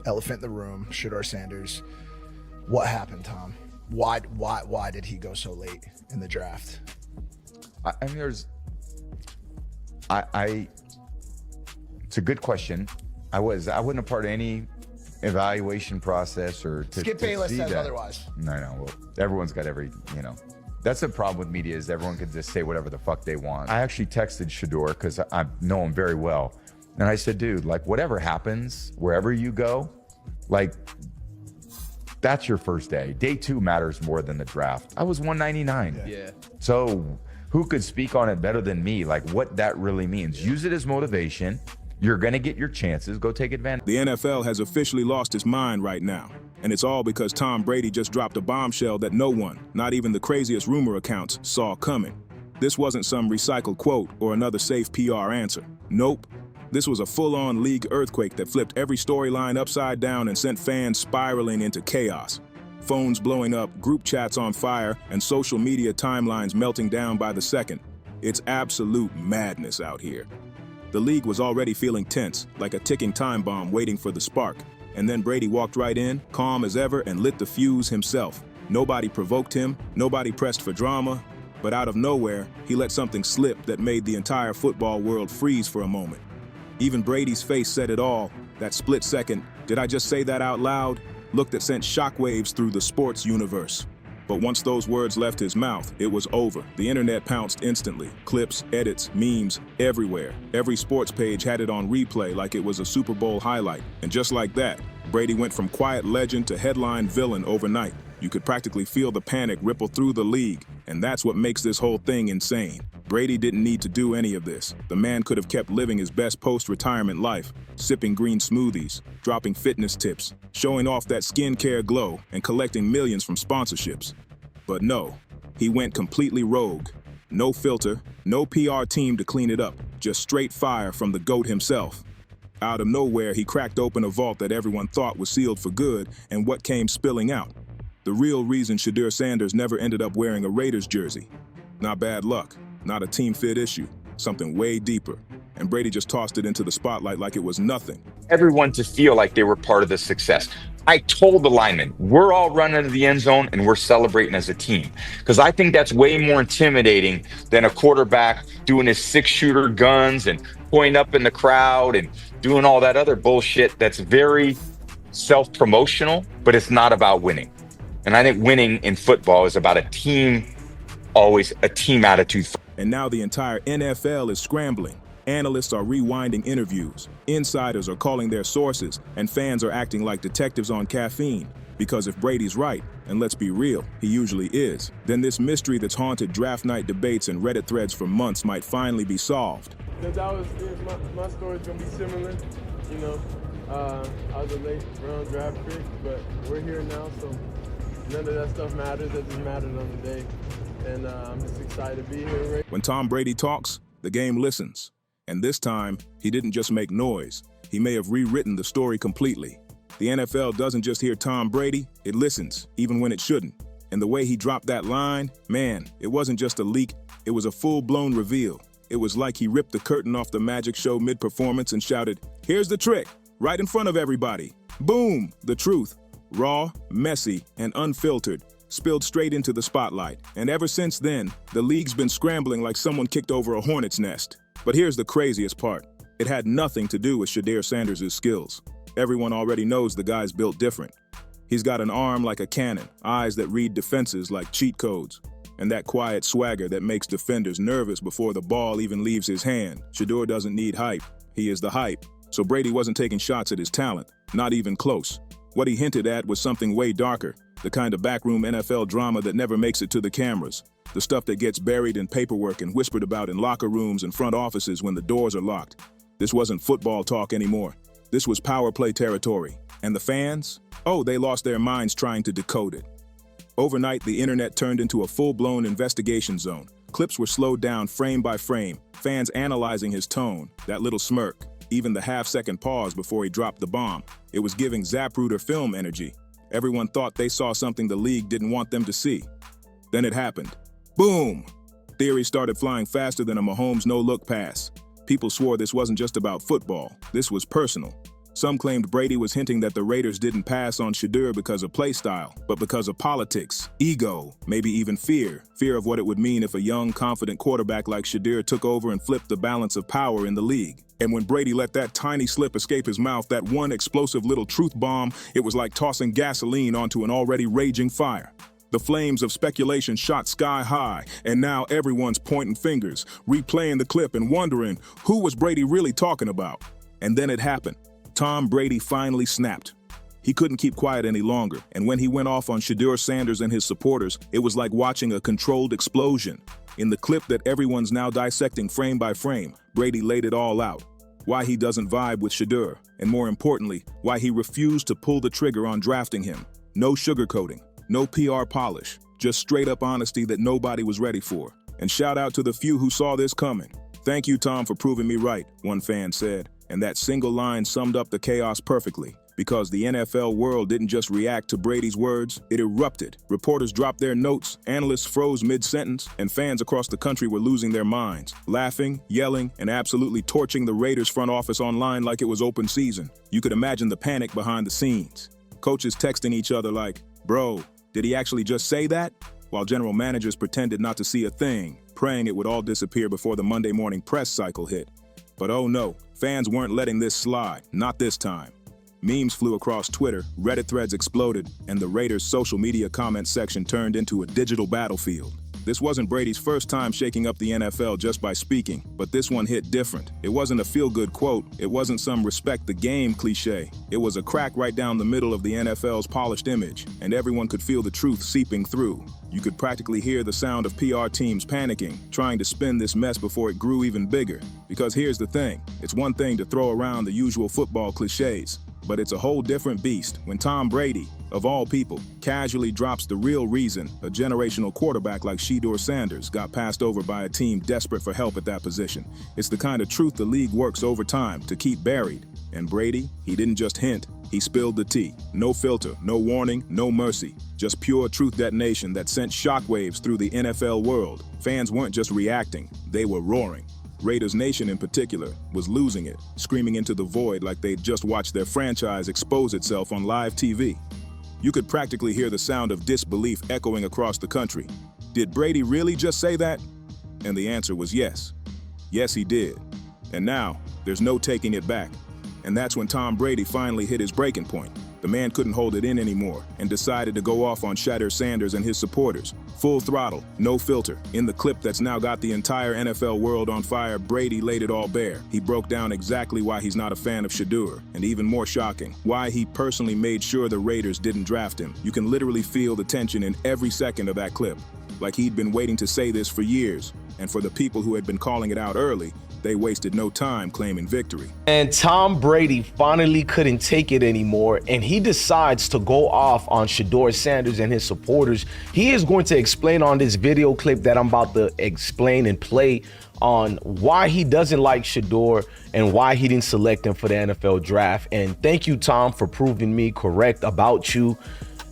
elephant in the room, Shedeur Sanders. What happened, Tom? Why did he go so late in the draft? I mean, it's a good question. I wasn't a part of any evaluation process or to Skip Bayless see says that. otherwise. No, well, everyone's got that's the problem with media is everyone can just say whatever the fuck they want. I actually texted Shedeur because I know him very well. And I said, dude, like whatever happens, wherever you go, like that's your first day. Day 2 matters more than the draft. I was 199. Yeah. So who could speak on it better than me? Like what that really means. Use it as motivation. You're going to get your chances. Go take advantage. The NFL has officially lost its mind right now. And it's all because Tom Brady just dropped a bombshell that no one, not even the craziest rumor accounts, saw coming. This wasn't some recycled quote or another safe PR answer. Nope. This was a full-on league earthquake that flipped every storyline upside down and sent fans spiraling into chaos. Phones blowing up, group chats on fire, and social media timelines melting down by the second. It's absolute madness out here. The league was already feeling tense, like a ticking time bomb waiting for the spark. And then Brady walked right in, calm as ever, and lit the fuse himself. Nobody provoked him, nobody pressed for drama, but out of nowhere, he let something slip that made the entire football world freeze for a moment. Even Brady's face said it all, that split second, did I just say that out loud? Look that sent shockwaves through the sports universe. But once those words left his mouth, it was over. The internet pounced instantly. Clips, edits, memes, everywhere. Every sports page had it on replay like it was a Super Bowl highlight. And just like that, Brady went from quiet legend to headline villain overnight. You could practically feel the panic ripple through the league, and that's what makes this whole thing insane. Brady didn't need to do any of this. The man could have kept living his best post-retirement life, sipping green smoothies, dropping fitness tips, showing off that skincare glow, and collecting millions from sponsorships. But no, he went completely rogue. No filter, no PR team to clean it up, just straight fire from the GOAT himself. Out of nowhere, he cracked open a vault that everyone thought was sealed for good, and what came spilling out? The real reason Shedeur Sanders never ended up wearing a Raiders jersey. Not bad luck, not a team fit issue, something way deeper. And Brady just tossed it into the spotlight like it was nothing. Everyone to feel like they were part of the success. I told the linemen, we're all running to the end zone and we're celebrating as a team. Because I think that's way more intimidating than a quarterback doing his 6-shooter guns and pointing up in the crowd and doing all that other bullshit that's very self-promotional, but it's not about winning. And I think winning in football is about a team, always a team attitude. And now the entire NFL is scrambling. Analysts are rewinding interviews, insiders are calling their sources, and fans are acting like detectives on caffeine. Because if Brady's right, and let's be real, he usually is, then this mystery that's haunted draft night debates and Reddit threads for months might finally be solved. Because my story's gonna be similar, you know. I was a late round draft pick, but we're here now, so none of that stuff matters. It just mattered on the day, and I'm just excited to be here. When Tom Brady talks, the game listens. And this time, he didn't just make noise. He may have rewritten the story completely. The NFL doesn't just hear Tom Brady, it listens, even when it shouldn't. And the way he dropped that line, man, it wasn't just a leak, it was a full-blown reveal. It was like he ripped the curtain off the magic show mid-performance and shouted, "Here's the trick," right in front of everybody. Boom, the truth. Raw, messy, and unfiltered, spilled straight into the spotlight. And ever since then, the league's been scrambling like someone kicked over a hornet's nest. But here's the craziest part. It had nothing to do with Shedeur Sanders' skills. Everyone already knows the guy's built different. He's got an arm like a cannon, eyes that read defenses like cheat codes, and that quiet swagger that makes defenders nervous before the ball even leaves his hand. Shedeur doesn't need hype. He is the hype. So Brady wasn't taking shots at his talent, not even close. What he hinted at was something way darker, the kind of backroom NFL drama that never makes it to the cameras. The stuff that gets buried in paperwork and whispered about in locker rooms and front offices when the doors are locked. This wasn't football talk anymore. This was power play territory. And the fans? Oh, they lost their minds trying to decode it. Overnight, the internet turned into a full-blown investigation zone. Clips were slowed down frame by frame, fans analyzing his tone, that little smirk, even the half-second pause before he dropped the bomb. It was giving Zapruder film energy. Everyone thought they saw something the league didn't want them to see. Then it happened. Boom! Theories started flying faster than a Mahomes no-look pass. People swore this wasn't just about football. This was personal. Some claimed Brady was hinting that the Raiders didn't pass on Shedeur because of play style, but because of politics, ego, maybe even fear. Fear of what it would mean if a young, confident quarterback like Shedeur took over and flipped the balance of power in the league. And when Brady let that tiny slip escape his mouth, that one explosive little truth bomb, it was like tossing gasoline onto an already raging fire. The flames of speculation shot sky high, and now everyone's pointing fingers, replaying the clip and wondering who was Brady really talking about. And then it happened. Tom Brady finally snapped. He couldn't keep quiet any longer, and when he went off on Shedeur Sanders and his supporters, it was like watching a controlled explosion. In the clip that everyone's now dissecting frame by frame, Brady laid it all out. Why he doesn't vibe with Shedeur, and more importantly, why he refused to pull the trigger on drafting him. No sugarcoating, no PR polish, just straight up honesty that nobody was ready for. And shout out to the few who saw this coming. "Thank you, Tom, for proving me right," one fan said. And that single line summed up the chaos perfectly. Because the NFL world didn't just react to Brady's words, it erupted. Reporters dropped their notes, analysts froze mid-sentence, and fans across the country were losing their minds, laughing, yelling, and absolutely torching the Raiders front office online like it was open season. You could imagine the panic behind the scenes. Coaches texting each other like, "Bro, did he actually just say that?" While general managers pretended not to see a thing, praying it would all disappear before the Monday morning press cycle hit. But oh no, fans weren't letting this slide, not this time. Memes flew across Twitter, Reddit threads exploded, and the Raiders' social media comment section turned into a digital battlefield. This wasn't Brady's first time shaking up the NFL just by speaking, but this one hit different. It wasn't a feel-good quote, it wasn't some respect the game cliche. It was a crack right down the middle of the NFL's polished image, and everyone could feel the truth seeping through. You could practically hear the sound of PR teams panicking, trying to spin this mess before it grew even bigger. Because here's the thing, it's one thing to throw around the usual football cliches, but it's a whole different beast when Tom Brady, of all people, casually drops the real reason a generational quarterback like Shedeur Sanders got passed over by a team desperate for help at that position. It's the kind of truth the league works overtime to keep buried. And Brady, he didn't just hint, he spilled the tea. No filter, no warning, no mercy. Just pure truth detonation that sent shockwaves through the NFL world. Fans weren't just reacting, they were roaring. Raiders Nation in particular was losing it, screaming into the void like they'd just watched their franchise expose itself on live TV. You could practically hear the sound of disbelief echoing across the country. Did Brady really just say that? And the answer was yes. Yes, he did. And now, there's no taking it back. And that's when Tom Brady finally hit his breaking point. The man couldn't hold it in anymore and decided to go off on Shedeur Sanders and his supporters. Full throttle, no filter. In the clip that's now got the entire NFL world on fire, Brady laid it all bare. He broke down exactly why he's not a fan of Shedeur, and even more shocking, why he personally made sure the Raiders didn't draft him. You can literally feel the tension in every second of that clip. Like he'd been waiting to say this for years, and for the people who had been calling it out early, they wasted no time claiming victory. And Tom Brady finally couldn't take it anymore, and he decides to go off on Shedeur Sanders and his supporters. He is going to explain on this video clip that I'm about to explain and play on why he doesn't like Shedeur and why he didn't select him for the NFL draft. And thank you, Tom, for proving me correct about you.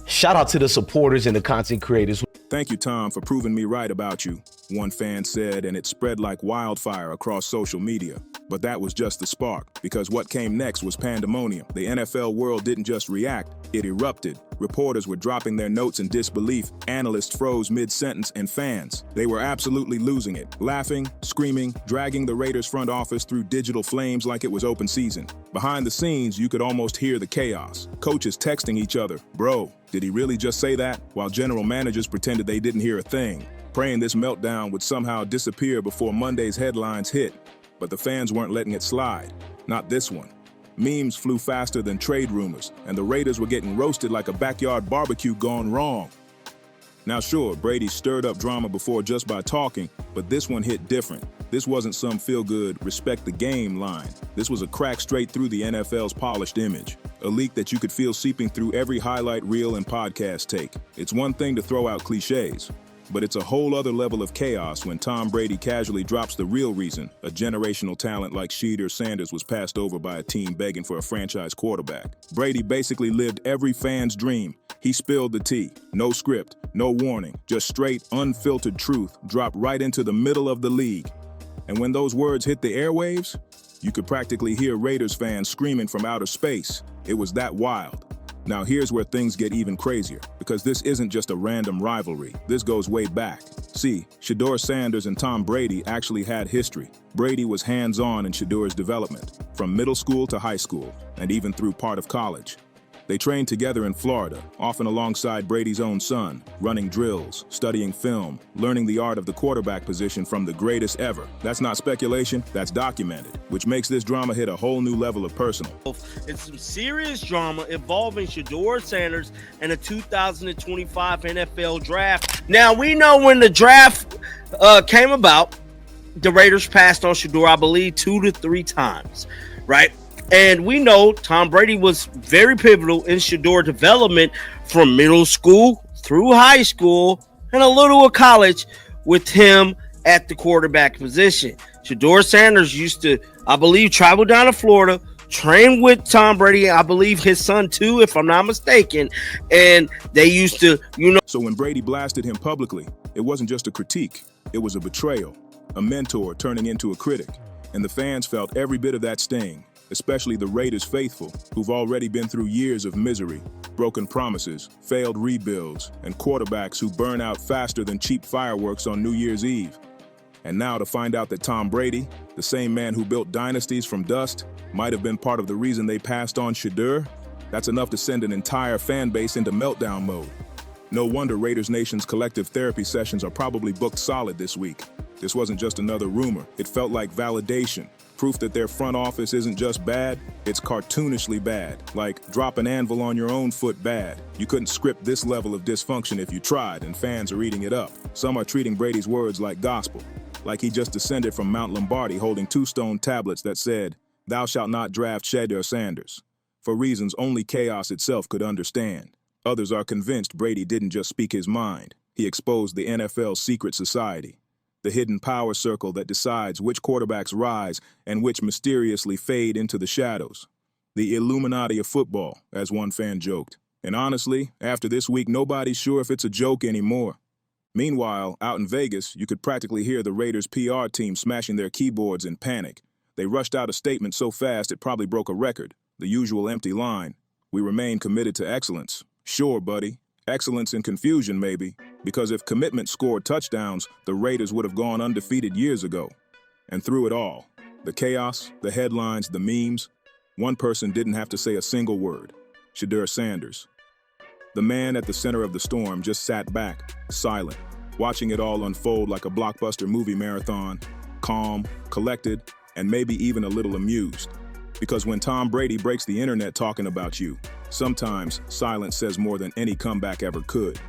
Shout out to the supporters and the content creators. "Thank you, Tom, for proving me right about you," one fan said, and it spread like wildfire across social media. But that was just the spark, because what came next was pandemonium. The NFL world didn't just react, it erupted. Reporters were dropping their notes in disbelief, analysts froze mid-sentence, and fans, they were absolutely losing it. Laughing, screaming, dragging the Raiders front office through digital flames like it was open season. Behind the scenes, you could almost hear the chaos. Coaches texting each other, "Bro, did he really just say that?" While general managers pretended they didn't hear a thing, praying this meltdown would somehow disappear before Monday's headlines hit. But the fans weren't letting it slide. Not this one. Memes flew faster than trade rumors, and the Raiders were getting roasted like a backyard barbecue gone wrong. Now sure, Brady stirred up drama before just by talking, but this one hit different. This wasn't some feel-good, respect the game line. This was a crack straight through the NFL's polished image. A leak that you could feel seeping through every highlight reel and podcast take. It's one thing to throw out cliches, but it's a whole other level of chaos when Tom Brady casually drops the real reason a generational talent like Shedeur Sanders was passed over by a team begging for a franchise quarterback. Brady basically lived every fan's dream. He spilled the tea. No script, no warning, just straight, unfiltered truth dropped right into the middle of the league. And when those words hit the airwaves, You could practically hear Raiders fans screaming from outer space. It was that wild. Now here's where things get even crazier, because this isn't just a random rivalry. This goes way back. See, Shedeur Sanders and Tom Brady actually had history. Brady was hands-on in Shedeur's development, from middle school to high school, and even through part of college. They trained together in Florida, often alongside Brady's own son, running drills, studying film, learning the art of the quarterback position from the greatest ever. That's not speculation, that's documented, which makes this drama hit a whole new level of personal. It's some serious drama involving Shedeur Sanders and the 2025 NFL draft. Now, we know when the draft came about, the Raiders passed on Shedeur, I believe, 2 to 3 times, right? And we know Tom Brady was very pivotal in Shedeur development from middle school through high school and a little of college with him at the quarterback position. Shedeur Sanders used to, I believe, travel down to Florida, train with Tom Brady, I believe his son too, if I'm not mistaken. And they used to, So when Brady blasted him publicly, it wasn't just a critique, it was a betrayal, a mentor turning into a critic. And the fans felt every bit of that sting. Especially the Raiders faithful, who've already been through years of misery, broken promises, failed rebuilds, and quarterbacks who burn out faster than cheap fireworks on New Year's Eve. And now to find out that Tom Brady, the same man who built dynasties from dust, might have been part of the reason they passed on Shedeur, that's enough to send an entire fan base into meltdown mode. No wonder Raiders Nation's collective therapy sessions are probably booked solid this week. This wasn't just another rumor, it felt like validation. Proof that their front office isn't just bad, it's cartoonishly bad. Like, drop an anvil on your own foot bad. You couldn't script this level of dysfunction if you tried, and fans are eating it up. Some are treating Brady's words like gospel, like he just descended from Mount Lombardi holding 2 stone tablets that said, "Thou shalt not draft Shedeur Sanders," for reasons only chaos itself could understand. Others are convinced Brady didn't just speak his mind. He exposed the NFL's secret society, the hidden power circle that decides which quarterbacks rise and which mysteriously fade into the shadows. The Illuminati of football, as one fan joked. And honestly, after this week, nobody's sure if it's a joke anymore. Meanwhile, out in Vegas, you could practically hear the Raiders' PR team smashing their keyboards in panic. They rushed out a statement so fast it probably broke a record, the usual empty line. "We remain committed to excellence." Sure, buddy. Excellence in confusion, maybe, because if commitment scored touchdowns, the Raiders would have gone undefeated years ago. And through it all, the chaos, the headlines, the memes, one person didn't have to say a single word: Shedeur Sanders. The man at the center of the storm just sat back, silent, watching it all unfold like a blockbuster movie marathon, calm, collected, and maybe even a little amused. Because when Tom Brady breaks the internet talking about you, sometimes silence says more than any comeback ever could.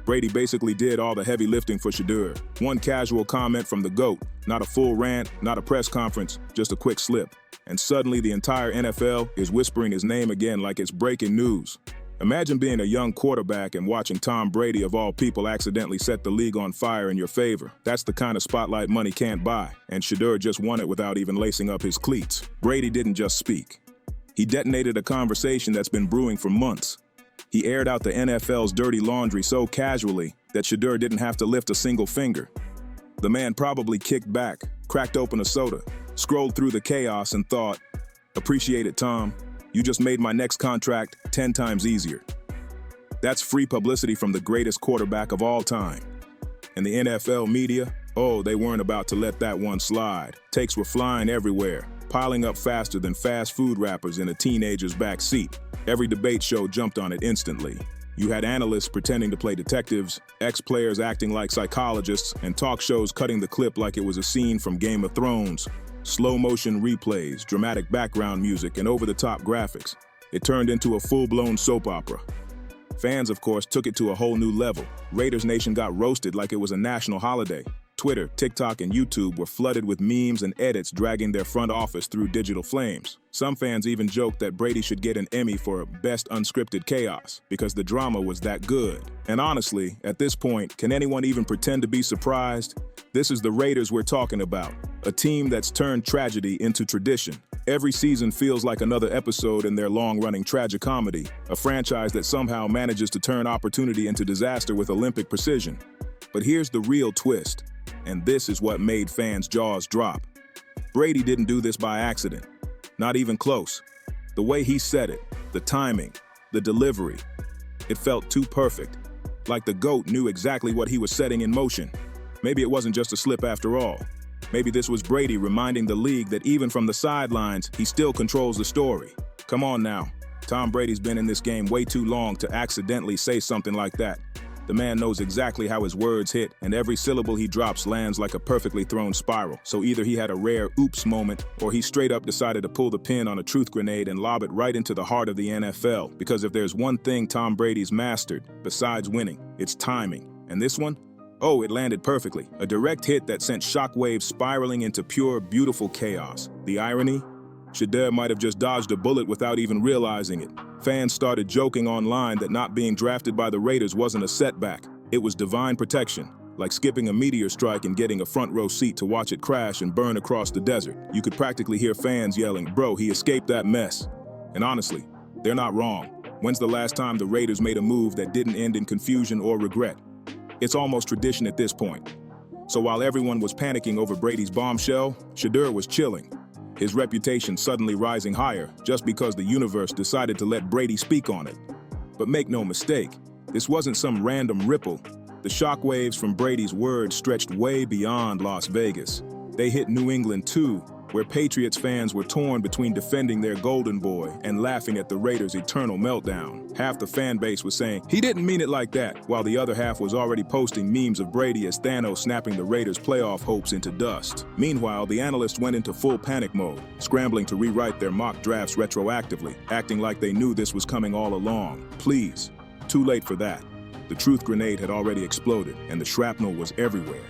Brady basically did all the heavy lifting for Shedeur. One casual comment from the GOAT, not a full rant, not a press conference, just a quick slip. And suddenly the entire NFL is whispering his name again like it's breaking news. Imagine being a young quarterback and watching Tom Brady, of all people, accidentally set the league on fire in your favor. That's the kind of spotlight money can't buy, and Shedeur just won it without even lacing up his cleats. Brady didn't just speak. He detonated a conversation that's been brewing for months. He aired out the NFL's dirty laundry so casually that Shedeur didn't have to lift a single finger. The man probably kicked back, cracked open a soda, scrolled through the chaos and thought, "Appreciate it, Tom. You just made my next contract 10 times easier." That's free publicity from the greatest quarterback of all time. And the NFL media, oh, they weren't about to let that one slide. Takes were flying everywhere, piling up faster than fast food wrappers in a teenager's back seat. Every debate show jumped on it instantly. You had analysts pretending to play detectives, ex-players acting like psychologists, and talk shows cutting the clip like it was a scene from Game of Thrones. Slow-motion replays, dramatic background music, and over-the-top graphics. It turned into a full-blown soap opera. Fans, of course, took it to a whole new level. Raiders Nation got roasted like it was a national holiday. Twitter, TikTok, and YouTube were flooded with memes and edits dragging their front office through digital flames. Some fans even joked that Brady should get an Emmy for Best Unscripted Chaos, because the drama was that good. And honestly, at this point, can anyone even pretend to be surprised? This is the Raiders we're talking about, a team that's turned tragedy into tradition. Every season feels like another episode in their long-running tragicomedy, a franchise that somehow manages to turn opportunity into disaster with Olympic precision. But here's the real twist, and this is what made fans' jaws drop. Brady didn't do this by accident. Not even close. The way he said it, the timing, the delivery, it felt too perfect. Like the GOAT knew exactly what he was setting in motion. Maybe it wasn't just a slip after all. Maybe this was Brady reminding the league that even from the sidelines, he still controls the story. Come on now. Tom Brady's been in this game way too long to accidentally say something like that. The man knows exactly how his words hit, and every syllable he drops lands like a perfectly thrown spiral. So either he had a rare oops moment, or he straight up decided to pull the pin on a truth grenade and lob it right into the heart of the NFL. Because if there's one thing Tom Brady's mastered, besides winning, it's timing. And this one? Oh, it landed perfectly. A direct hit that sent shockwaves spiraling into pure, beautiful chaos. The irony? Shedeur might have just dodged a bullet without even realizing it. Fans started joking online that not being drafted by the Raiders wasn't a setback. It was divine protection, like skipping a meteor strike and getting a front row seat to watch it crash and burn across the desert. You could practically hear fans yelling, "Bro, he escaped that mess." And honestly, they're not wrong. When's the last time the Raiders made a move that didn't end in confusion or regret? It's almost tradition at this point. So while everyone was panicking over Brady's bombshell, Shedeur was chilling. His reputation suddenly rising higher just because the universe decided to let Brady speak on it. But make no mistake, this wasn't some random ripple. The shockwaves from Brady's words stretched way beyond Las Vegas. They hit New England too, where Patriots fans were torn between defending their golden boy and laughing at the Raiders' eternal meltdown. Half the fan base was saying, "He didn't mean it like that," while the other half was already posting memes of Brady as Thanos snapping the Raiders' playoff hopes into dust. Meanwhile, the analysts went into full panic mode, scrambling to rewrite their mock drafts retroactively, acting like they knew this was coming all along. Please, too late for that. The truth grenade had already exploded, and the shrapnel was everywhere.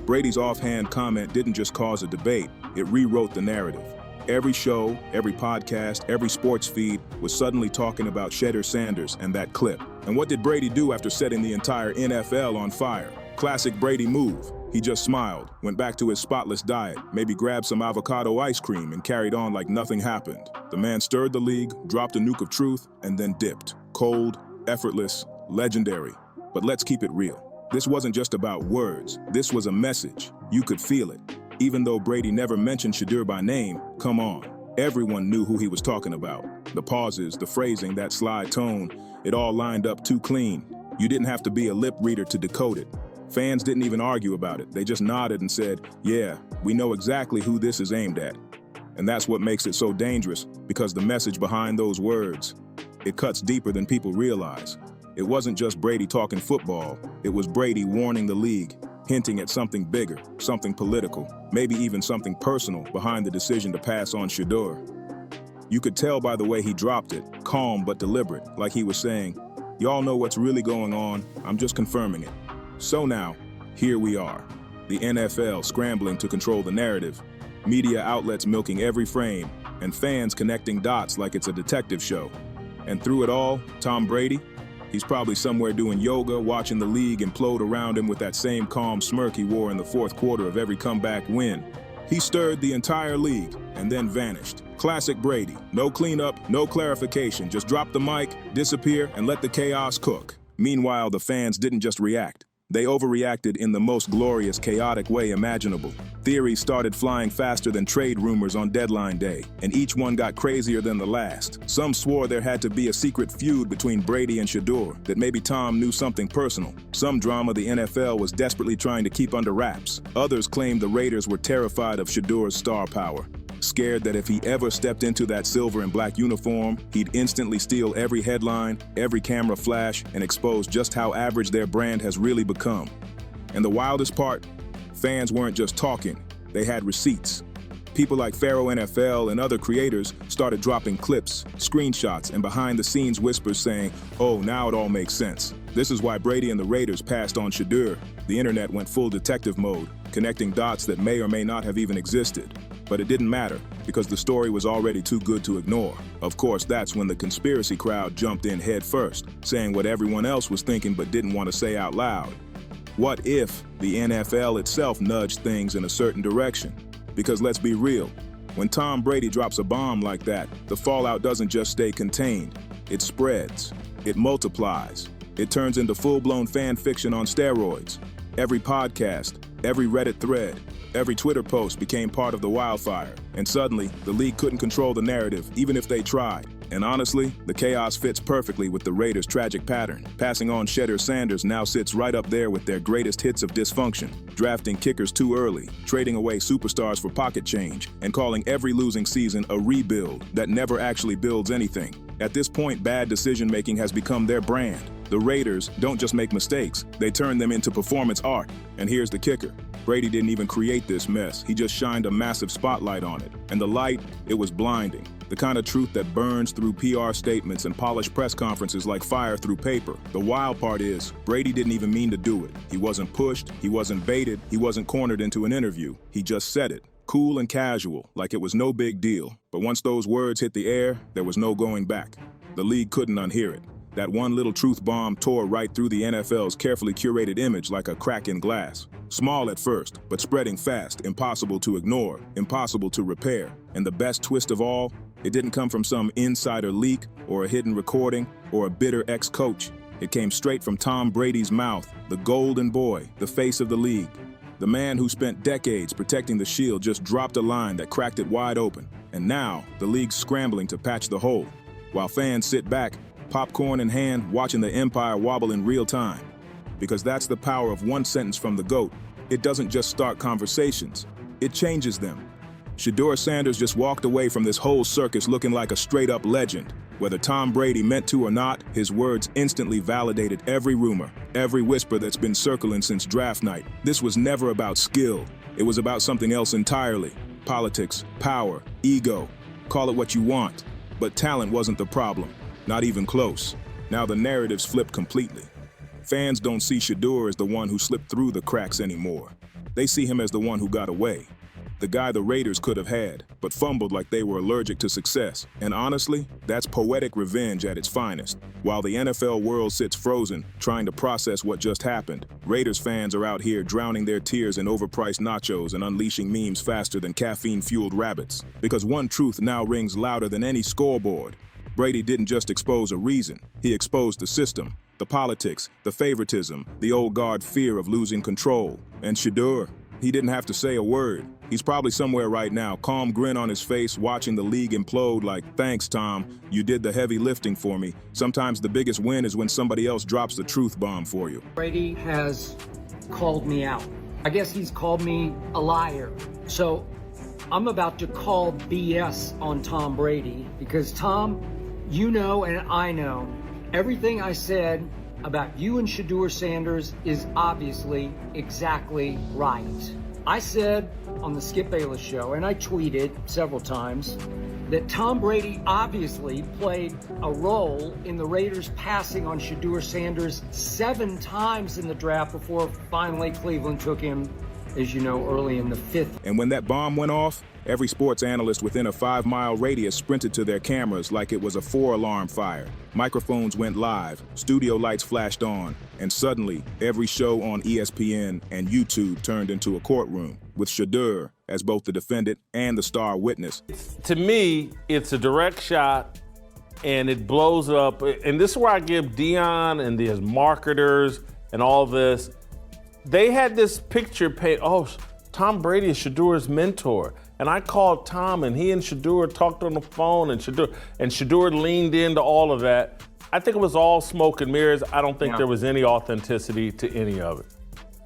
Brady's offhand comment didn't just cause a debate, it rewrote the narrative. Every show, every podcast, every sports feed was suddenly talking about Shedeur Sanders and that clip. And what did Brady do after setting the entire NFL on fire? Classic Brady move. He just smiled, went back to his spotless diet, maybe grabbed some avocado ice cream and carried on like nothing happened. The man stirred the league, dropped a nuke of truth, and then dipped. Cold, effortless, legendary. But let's keep it real. This wasn't just about words. This was a message. You could feel it. Even though Brady never mentioned Shedeur by name, come on. Everyone knew who he was talking about. The pauses, the phrasing, that sly tone, it all lined up too clean. You didn't have to be a lip reader to decode it. Fans didn't even argue about it. They just nodded and said, "Yeah, we know exactly who this is aimed at." And that's what makes it so dangerous, because the message behind those words, it cuts deeper than people realize. It wasn't just Brady talking football, it was Brady warning the league, hinting at something bigger, something political, maybe even something personal behind the decision to pass on Shedeur. You could tell by the way he dropped it, calm but deliberate, like he was saying, "Y'all know what's really going on, I'm just confirming it." So now, here we are. The NFL scrambling to control the narrative, media outlets milking every frame, and fans connecting dots like it's a detective show. And through it all, Tom Brady? He's probably somewhere doing yoga, watching the league implode around him with that same calm smirk he wore in the fourth quarter of every comeback win. He stirred the entire league and then vanished. Classic Brady. No cleanup, no clarification. Just drop the mic, disappear, and let the chaos cook. Meanwhile, the fans didn't just react. They overreacted in the most glorious, chaotic way imaginable. Theories started flying faster than trade rumors on deadline day, and each one got crazier than the last. Some swore there had to be a secret feud between Brady and Shedeur, that maybe Tom knew something personal. Some drama the NFL was desperately trying to keep under wraps. Others claimed the Raiders were terrified of Shedeur's star power, scared that if he ever stepped into that silver and black uniform, he'd instantly steal every headline, every camera flash, and expose just how average their brand has really become. And the wildest part? Fans weren't just talking, they had receipts. People like Pharaoh NFL and other creators started dropping clips, screenshots, and behind-the-scenes whispers saying, "Oh, now it all makes sense. This is why Brady and the Raiders passed on Shedeur." The internet went full detective mode, connecting dots that may or may not have even existed. But it didn't matter, because the story was already too good to ignore. Of course, that's when the conspiracy crowd jumped in head first, saying what everyone else was thinking but didn't want to say out loud. What if the NFL itself nudged things in a certain direction? Because let's be real, when Tom Brady drops a bomb like that, the fallout doesn't just stay contained. It spreads. It multiplies. It turns into full-blown fan fiction on steroids. Every podcast, Every Reddit thread, every Twitter post became part of the wildfire, and suddenly, the league couldn't control the narrative, even if they tried. And honestly, the chaos fits perfectly with the Raiders' tragic pattern. Passing on Shedeur Sanders now sits right up there with their greatest hits of dysfunction, drafting kickers too early, trading away superstars for pocket change, and calling every losing season a rebuild that never actually builds anything. At this point, bad decision-making has become their brand. The Raiders don't just make mistakes, they turn them into performance art. And here's the kicker. Brady didn't even create this mess, he just shined a massive spotlight on it. And the light, it was blinding. The kind of truth that burns through PR statements and polished press conferences like fire through paper. The wild part is, Brady didn't even mean to do it. He wasn't pushed, he wasn't baited, he wasn't cornered into an interview. He just said it. Cool and casual, like it was no big deal. But once those words hit the air, there was no going back. The league couldn't unhear it. That one little truth bomb tore right through the NFL's carefully curated image like a crack in glass. Small at first, but spreading fast, impossible to ignore, impossible to repair. And the best twist of all, it didn't come from some insider leak or a hidden recording or a bitter ex-coach. It came straight from Tom Brady's mouth, the golden boy, the face of the league. The man who spent decades protecting the shield just dropped a line that cracked it wide open. And now, the league's scrambling to patch the hole, while fans sit back, popcorn in hand, watching the empire wobble in real time. Because that's the power of one sentence from the GOAT. It doesn't just start conversations, it changes them. Shedeur Sanders just walked away from this whole circus looking like a straight-up legend. Whether Tom Brady meant to or not, his words instantly validated every rumor, every whisper that's been circling since draft night. This was never about skill. It was about something else entirely. Politics, power, ego. Call it what you want. But talent wasn't the problem. Not even close. Now the narrative's flipped completely. Fans don't see Shedeur as the one who slipped through the cracks anymore. They see him as the one who got away. The guy the Raiders could have had, but fumbled like they were allergic to success. And honestly, that's poetic revenge at its finest. While the NFL world sits frozen, trying to process what just happened, Raiders fans are out here drowning their tears in overpriced nachos and unleashing memes faster than caffeine-fueled rabbits. Because one truth now rings louder than any scoreboard. Brady didn't just expose a reason, he exposed the system, the politics, the favoritism, the old guard fear of losing control. And Shedeur, he didn't have to say a word. He's probably somewhere right now, calm grin on his face, watching the league implode like, thanks, Tom, you did the heavy lifting for me. Sometimes the biggest win is when somebody else drops the truth bomb for you. Brady has called me out. I guess he's called me a liar. So I'm about to call BS on Tom Brady because Tom, you know and I know everything I said about you and Shedeur Sanders is obviously exactly right. I said on the Skip Bayless show, and I tweeted several times, that Tom Brady obviously played a role in the Raiders passing on Shedeur Sanders 7 times in the draft before finally Cleveland took him, as you know, early in the 5th. And when that bomb went off, every sports analyst within a 5-mile radius sprinted to their cameras like it was a 4-alarm fire. Microphones went live, studio lights flashed on, and suddenly, every show on ESPN and YouTube turned into a courtroom, with Shedeur as both the defendant and the star witness. To me, it's a direct shot, and it blows up. And this is where I give Dion and his marketers and all this. They had this picture paint, oh, Tom Brady is Shedeur's mentor. And I called Tom, and he and Shedeur talked on the phone, and Shedeur leaned into all of that. I think it was all smoke and mirrors. I don't think there was any authenticity to any of it.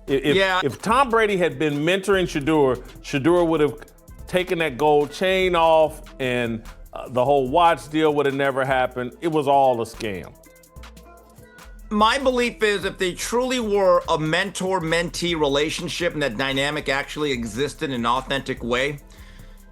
If Tom Brady had been mentoring Shedeur would have taken that gold chain off, and the whole watch deal would have never happened. It was all a scam. My belief is if they truly were a mentor-mentee relationship and that dynamic actually existed in an authentic way,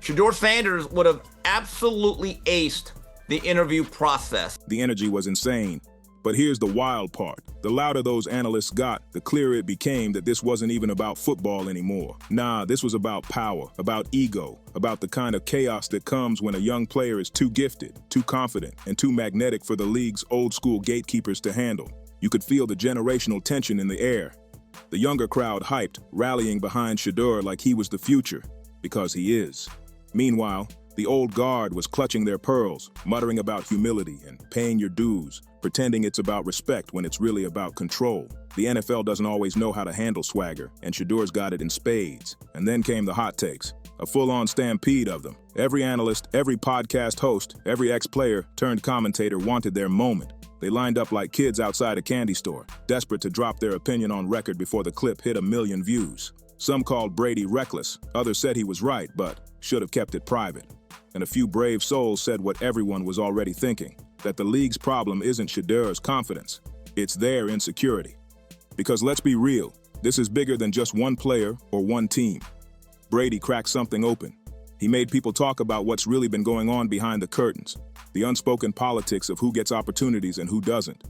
Shedeur Sanders would have absolutely aced the interview process. The energy was insane. But here's the wild part. The louder those analysts got, the clearer it became that this wasn't even about football anymore. Nah, this was about power, about ego, about the kind of chaos that comes when a young player is too gifted, too confident, and too magnetic for the league's old-school gatekeepers to handle. You could feel the generational tension in the air. The younger crowd hyped, rallying behind Shedeur like he was the future, because he is. Meanwhile, the old guard was clutching their pearls, muttering about humility and paying your dues, pretending it's about respect when it's really about control. The NFL doesn't always know how to handle swagger, and Shedeur's got it in spades. And then came the hot takes, a full-on stampede of them. Every analyst, every podcast host, every ex-player turned commentator wanted their moment. They lined up like kids outside a candy store, desperate to drop their opinion on record before the clip hit 1 million views. Some called Brady reckless, others said he was right, but should have kept it private. And a few brave souls said what everyone was already thinking, that the league's problem isn't Shedeur's confidence, it's their insecurity. Because let's be real, this is bigger than just one player or one team. Brady cracked something open. He made people talk about what's really been going on behind the curtains, the unspoken politics of who gets opportunities and who doesn't.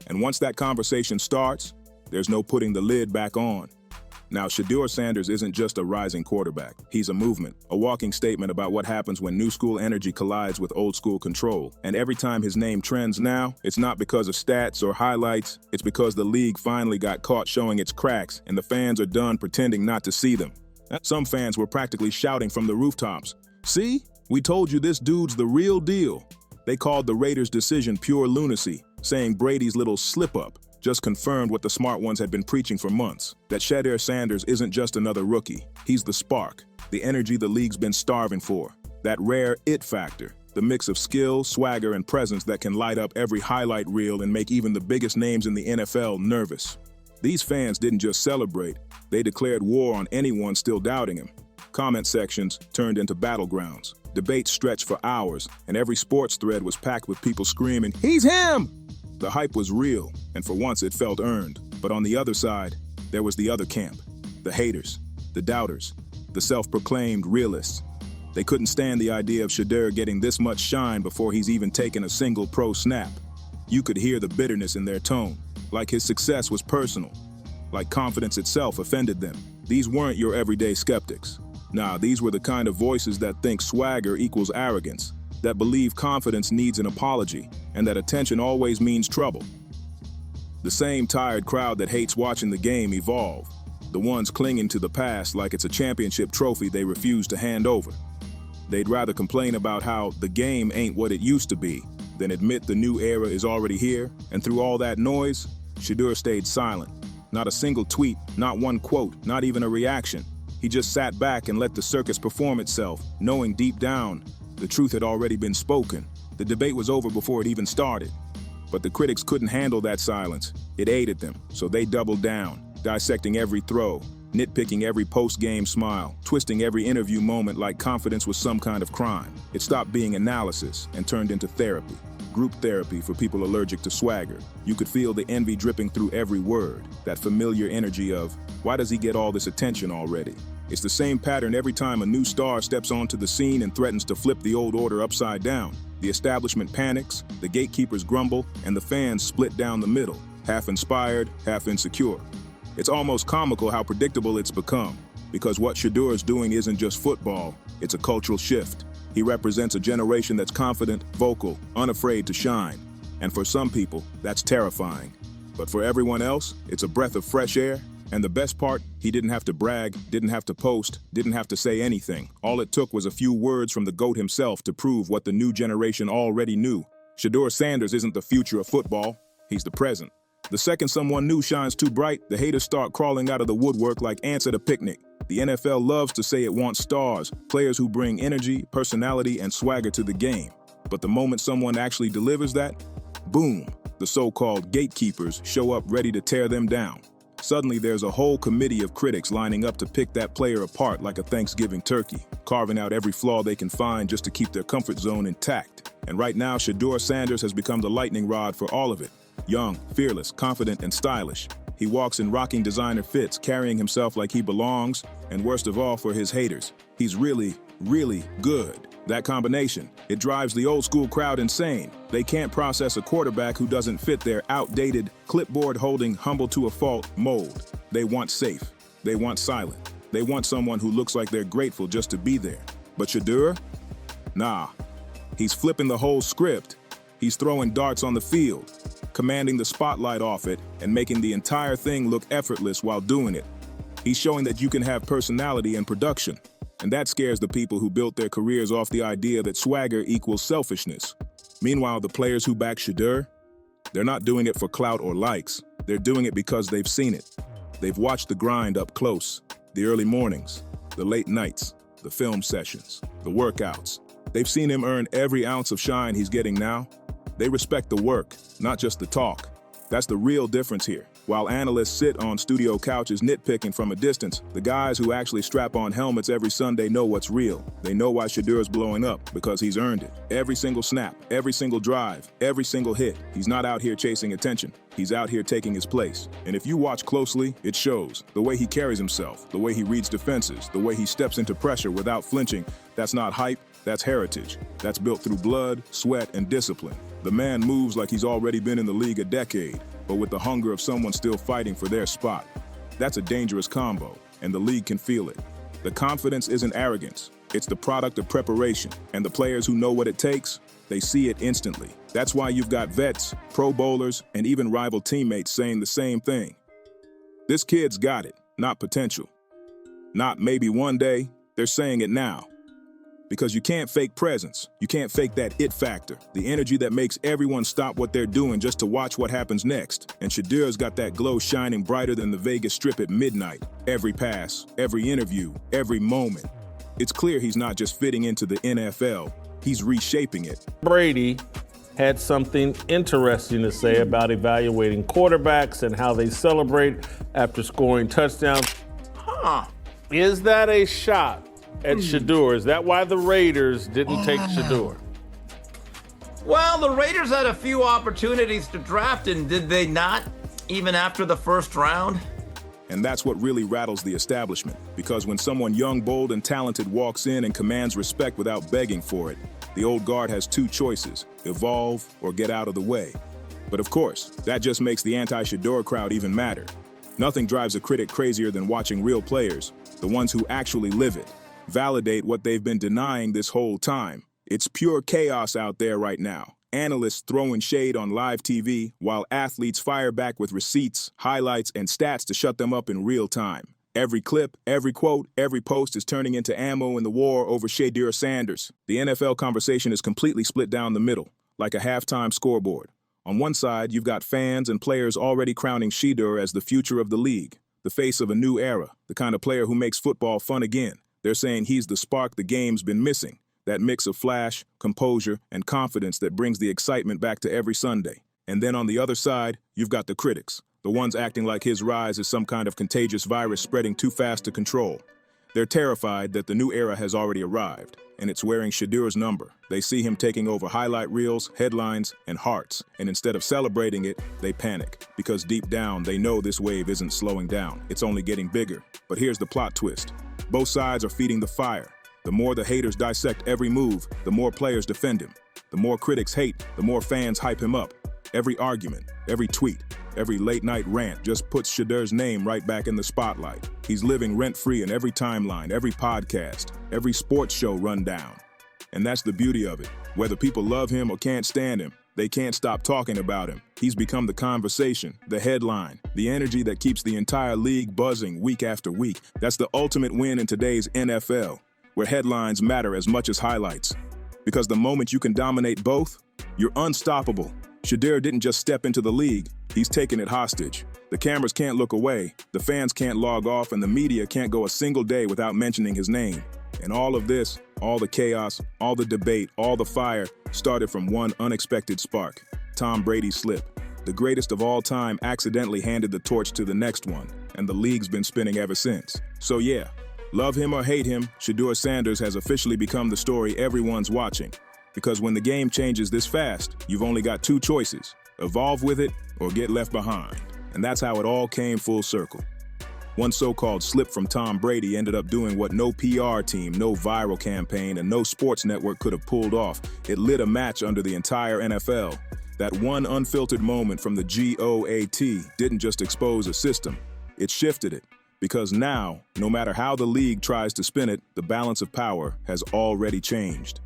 And once that conversation starts, there's no putting the lid back on. Now, Shedeur Sanders isn't just a rising quarterback. He's a movement, a walking statement about what happens when new school energy collides with old school control. And every time his name trends now, it's not because of stats or highlights, it's because the league finally got caught showing its cracks and the fans are done pretending not to see them. Some fans were practically shouting from the rooftops, "See? We told you this dude's the real deal." They called the Raiders' decision pure lunacy, saying Brady's little slip-up just confirmed what the smart ones had been preaching for months, that Shedeur Sanders isn't just another rookie. He's the spark, the energy the league's been starving for, that rare it factor, the mix of skill, swagger, and presence that can light up every highlight reel and make even the biggest names in the NFL nervous. These fans didn't just celebrate, they declared war on anyone still doubting him. Comment sections turned into battlegrounds. Debates stretched for hours, and every sports thread was packed with people screaming, "He's him!" The hype was real, and for once it felt earned. But on the other side, there was the other camp, the haters, the doubters, the self-proclaimed realists. They couldn't stand the idea of Shedeur getting this much shine before he's even taken a single pro snap. You could hear the bitterness in their tone, like his success was personal, like confidence itself offended them. These weren't your everyday skeptics. Nah, these were the kind of voices that think swagger equals arrogance, that believe confidence needs an apology, and that attention always means trouble. The same tired crowd that hates watching the game evolve, the ones clinging to the past like it's a championship trophy they refuse to hand over. They'd rather complain about how the game ain't what it used to be than admit the new era is already here, and through all that noise, Shedeur stayed silent. Not a single tweet, not one quote, not even a reaction. He just sat back and let the circus perform itself, knowing deep down the truth had already been spoken. The debate was over before it even started. But the critics couldn't handle that silence. It aided them, so they doubled down, dissecting every throw, nitpicking every post-game smile, twisting every interview moment like confidence was some kind of crime. It stopped being analysis and turned into therapy. Group therapy for people allergic to swagger. You could feel the envy dripping through every word, that familiar energy of, why does he get all this attention already? It's the same pattern every time a new star steps onto the scene and threatens to flip the old order upside down. The establishment panics, the gatekeepers grumble, and the fans split down the middle, half inspired, half insecure. It's almost comical how predictable it's become, because what Shedeur's doing isn't just football, it's a cultural shift. He represents a generation that's confident, vocal, unafraid to shine. And for some people, that's terrifying. But for everyone else, it's a breath of fresh air. And the best part, he didn't have to brag, didn't have to post, didn't have to say anything. All it took was a few words from the GOAT himself to prove what the new generation already knew. Shedeur Sanders isn't the future of football, he's the present. The second someone new shines too bright, the haters start crawling out of the woodwork like ants at a picnic. The NFL loves to say it wants stars, players who bring energy, personality, and swagger to the game. But the moment someone actually delivers that, boom, the so-called gatekeepers show up ready to tear them down. Suddenly, there's a whole committee of critics lining up to pick that player apart like a Thanksgiving turkey, carving out every flaw they can find just to keep their comfort zone intact. And right now, Shedeur Sanders has become the lightning rod for all of it. Young, fearless, confident, and stylish. He walks in rocking designer fits, carrying himself like he belongs, and worst of all for his haters, he's really, really good. That combination, it drives the old school crowd insane. They can't process a quarterback who doesn't fit their outdated, clipboard-holding, humble-to-a-fault mold. They want safe. They want silent. They want someone who looks like they're grateful just to be there. But Shedeur? Nah. He's flipping the whole script. He's throwing darts on the field, commanding the spotlight off it, and making the entire thing look effortless while doing it. He's showing that you can have personality and production. And that scares the people who built their careers off the idea that swagger equals selfishness. Meanwhile, the players who back Shedeur, they're not doing it for clout or likes. They're doing it because they've seen it. They've watched the grind up close, the early mornings, the late nights, the film sessions, the workouts. They've seen him earn every ounce of shine he's getting now. They respect the work, not just the talk. That's the real difference here. While analysts sit on studio couches nitpicking from a distance, the guys who actually strap on helmets every Sunday know what's real. They know why Shedeur's blowing up, because he's earned it. Every single snap, every single drive, every single hit. He's not out here chasing attention. He's out here taking his place. And if you watch closely, it shows. The way he carries himself, the way he reads defenses, the way he steps into pressure without flinching. That's not hype, that's heritage. That's built through blood, sweat, and discipline. The man moves like he's already been in the league a decade, but with the hunger of someone still fighting for their spot. That's a dangerous combo, and the league can feel it. The confidence isn't arrogance, it's the product of preparation, and the players who know what it takes, they see it instantly. That's why you've got vets, pro bowlers, and even rival teammates saying the same thing. This kid's got it, not potential. Not maybe one day, they're saying it now. Because you can't fake presence. You can't fake that it factor, the energy that makes everyone stop what they're doing just to watch what happens next. And Shedeur's got that glow shining brighter than the Vegas Strip at midnight. Every pass, every interview, every moment. It's clear he's not just fitting into the NFL, he's reshaping it. Brady had something interesting to say about evaluating quarterbacks and how they celebrate after scoring touchdowns. Is that a shot at Shedeur? Is that why the Raiders didn't take Shedeur? Well, the Raiders had a few opportunities to draft him, did they not? Even after the first round? And that's what really rattles the establishment. Because when someone young, bold, and talented walks in and commands respect without begging for it, the old guard has two choices: evolve or get out of the way. But of course, that just makes the anti-Shedeur crowd even madder. Nothing drives a critic crazier than watching real players, the ones who actually live it, validate what they've been denying this whole time. It's pure chaos out there right now. Analysts throwing shade on live TV, while athletes fire back with receipts, highlights, and stats to shut them up in real time. Every clip, every quote, every post is turning into ammo in the war over Shedeur Sanders. The NFL conversation is completely split down the middle, like a halftime scoreboard. On one side, you've got fans and players already crowning Shedeur as the future of the league, the face of a new era, the kind of player who makes football fun again. They're saying he's the spark the game's been missing, that mix of flash, composure, and confidence that brings the excitement back to every Sunday. And then on the other side, you've got the critics, the ones acting like his rise is some kind of contagious virus spreading too fast to control. They're terrified that the new era has already arrived, and it's wearing Shedeur's number. They see him taking over highlight reels, headlines, and hearts, and instead of celebrating it, they panic, because deep down they know this wave isn't slowing down, it's only getting bigger. But here's the plot twist. Both sides are feeding the fire. The more the haters dissect every move, the more players defend him. The more critics hate, the more fans hype him up. Every argument, every tweet, every late-night rant just puts Shedeur's name right back in the spotlight. He's living rent-free in every timeline, every podcast, every sports show rundown. And that's the beauty of it. Whether people love him or can't stand him, they can't stop talking about him. He's become the conversation, the headline, the energy that keeps the entire league buzzing week after week. That's the ultimate win in today's NFL, where headlines matter as much as highlights. Because the moment you can dominate both, you're unstoppable. Shedeur didn't just step into the league, he's taken it hostage. The cameras can't look away, the fans can't log off, and the media can't go a single day without mentioning his name. And all of this, all the chaos, all the debate, all the fire, started from one unexpected spark: Tom Brady's slip. The greatest of all time accidentally handed the torch to the next one, and the league's been spinning ever since. So yeah, love him or hate him, Shedeur Sanders has officially become the story everyone's watching. Because when the game changes this fast, you've only got two choices: evolve with it or get left behind. And that's how it all came full circle. One so-called slip from Tom Brady ended up doing what no PR team, no viral campaign, and no sports network could have pulled off. It lit a match under the entire NFL. That one unfiltered moment from the GOAT didn't just expose a system, it shifted it. Because now, no matter how the league tries to spin it, the balance of power has already changed.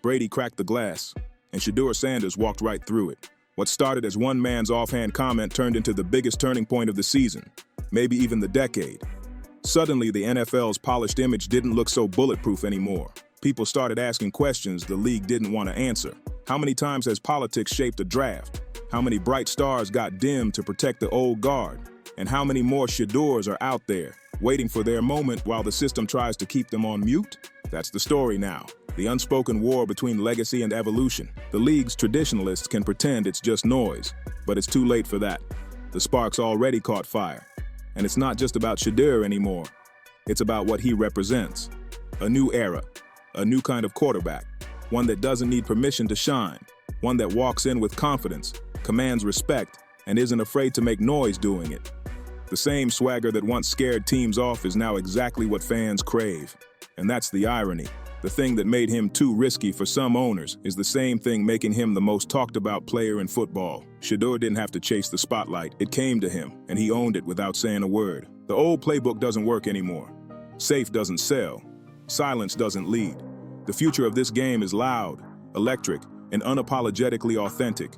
Brady cracked the glass, and Shedeur Sanders walked right through it. What started as one man's offhand comment turned into the biggest turning point of the season, maybe even the decade. Suddenly, the NFL's polished image didn't look so bulletproof anymore. People started asking questions the league didn't want to answer. How many times has politics shaped a draft? How many bright stars got dimmed to protect the old guard? And how many more Shedeurs are out there, waiting for their moment while the system tries to keep them on mute? That's the story now. The unspoken war between legacy and evolution. The league's traditionalists can pretend it's just noise, but it's too late for that. The spark's already caught fire. And it's not just about Shedeur anymore. It's about what he represents. A new era, a new kind of quarterback, one that doesn't need permission to shine, one that walks in with confidence, commands respect, and isn't afraid to make noise doing it. The same swagger that once scared teams off is now exactly what fans crave. And that's the irony. The thing that made him too risky for some owners is the same thing making him the most talked about player in football. Shedeur didn't have to chase the spotlight. It came to him, and he owned it without saying a word. The old playbook doesn't work anymore. Safe doesn't sell. Silence doesn't lead. The future of this game is loud, electric, and unapologetically authentic.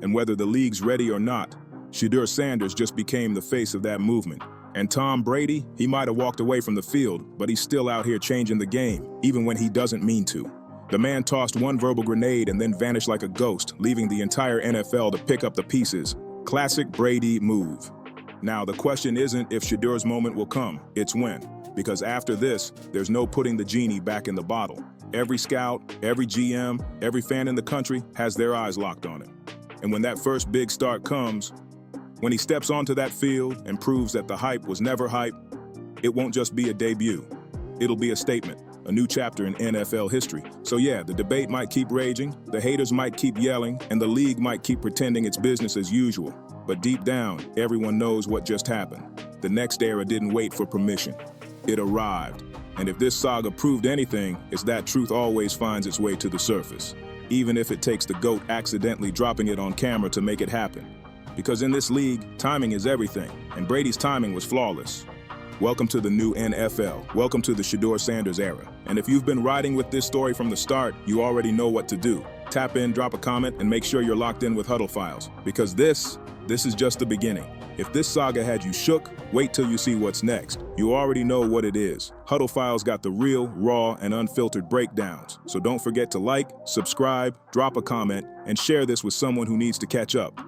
And whether the league's ready or not, Shedeur Sanders just became the face of that movement. And Tom Brady, he might have walked away from the field, but he's still out here changing the game, even when he doesn't mean to. The man tossed one verbal grenade and then vanished like a ghost, leaving the entire NFL to pick up the pieces. Classic Brady move. Now, the question isn't if Shedeur's moment will come, it's when. Because after this, there's no putting the genie back in the bottle. Every scout, every GM, every fan in the country has their eyes locked on him. And when that first big start comes, when he steps onto that field and proves that the hype was never hype, it won't just be a debut. It'll be a statement, a new chapter in NFL history. So yeah, the debate might keep raging, the haters might keep yelling, and the league might keep pretending it's business as usual. But deep down, everyone knows what just happened. The next era didn't wait for permission. It arrived. And if this saga proved anything, it's that truth always finds its way to the surface, even if it takes the GOAT accidentally dropping it on camera to make it happen. Because in this league, timing is everything, and Brady's timing was flawless. Welcome to the new NFL. Welcome to the Shedeur Sanders era. And if you've been riding with this story from the start, you already know what to do. Tap in, drop a comment, and make sure you're locked in with Huddle Files. Because this is just the beginning. If this saga had you shook, wait till you see what's next. You already know what it is. Huddle Files got the real, raw, and unfiltered breakdowns. So don't forget to like, subscribe, drop a comment, and share this with someone who needs to catch up.